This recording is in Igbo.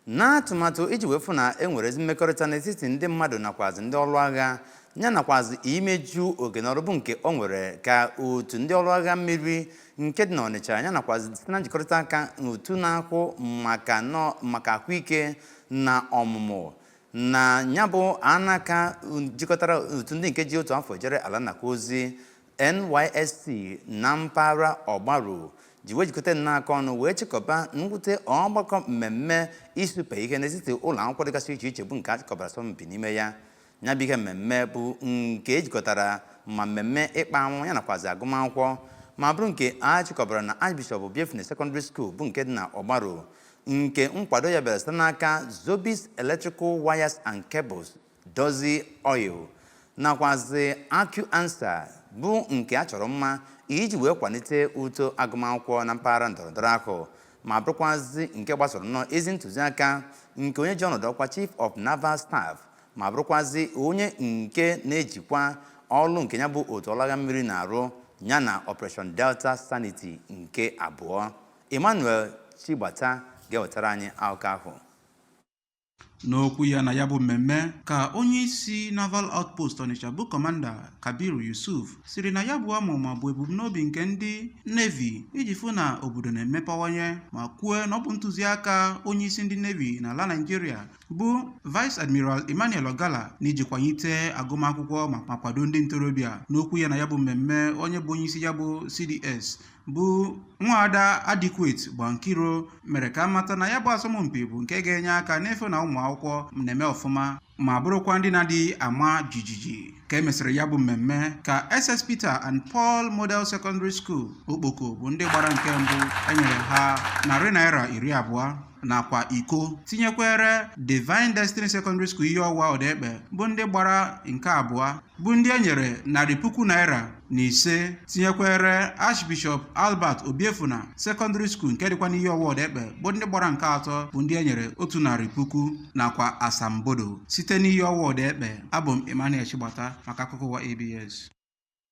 na atụmatụ iji wefu na enwere mmekọrịta n'etiti ndị mmadụ nakwazi ndị ọrụ agha ya nakwazi imeju oge n'ọrụ nke o nwere ka otu ndị ọrụ agha mmiri nke dị n'Ọnịcha ya nakwazi site na njikọrịta aka otu na-akwụ maka ahụike na ọmụmụ na ya bụ anaka jikọtara otu ndị nke ji otu afọ jere ala nakwa ozi NYSC na mpaghara Ọgbaru ji wee jikọta n'aka ọnụ wee chịkọba nnwute ọgbakọ mmemme isupe ihe n'etiti ụlọ akwụkwọ dịgasị iche iche bụ nke a chịkọbara asọmpi n'ime ya bụ ihe mmemme bụ nke ejikọtara ma mmemme ịkpa anwụ ya nakwazi agụmakwụkwọ ma bụrụ nke a chịkọbara na Archbishop Obiefune Secondary School bụ nke dị na Ọgbaru nke nkwado ya bịara site n'aka Zobis Electrical Wires and Cables Dozie Oil nakwazi AccuAnswer bụ nke a chọrọ mma iji wee kwalite uto agụmakwụkwọ na mpaghara ndọrọndọrọ ahụ ma bụrụkwazi nke gbasoro ezi ntụziaka nke onye ji ọnọdụ ọkwa Chief of Naval Staff ma bụrụkwazi onye nke na-ejikwa ọrụ nke ya bụ otu ọrụ agha mmiri na-arụ ya na Operation Delta Sanity nke abụọ. Emmanuel Chigbata ga-ewetara anyị akụkọ ahụ. N'okwu ya na ya bụ mmemme ka onye isi Naval Outpost Onitsha bụ Kọmanda Kabiru Yusuf siri na ya bụ amụma bụ ebumnobi nke ndị Navy iji fụ na obodo na-emepawanye ma kwuo na ọ bụ ntụziaka onye isi ndị Navy n'ala Nigeria bụ Vice Admiral Emmanuel Ogala na iji kwanyite agụmakwụkwọ ma kwado ndị ntorobịa. N'okwu ya na ya bụ mmemme onye bụ onye isi ya bụ CDS bụ Nwaada Adequate Bankiro mere ka amata na ya bụ asọmpi bụ nke ga-enye aka n'efe na ụmụ akwụkwọ na-eme ọfụma ma bụrụkwa ndị na-adị ama jijiji. Ka emesịrị ya bụ mmemme ka SS Peter and Paul Model Secondary School Okpoko bụ ndị gbara nke mbụ enyere ha Naira 20 nakwa iko, tinyekwere Divine Destiny Secondary School ihe ọwa Odekpe bụ ndị gbara nke abụọ bụ ndị enyere Naira 5,000, tinyekwere Archbishop Albert Obiefuna Secondary School nke dịkwa n'ihe ọwa Odekpe bụ ndị gbara nke atọ bụ ndị enyere 100,000 nakwa asambodo site n'ihe ọwa Odekpe. Abụ m Emmanuel Chigbata maka akụkọ ụwa ABS.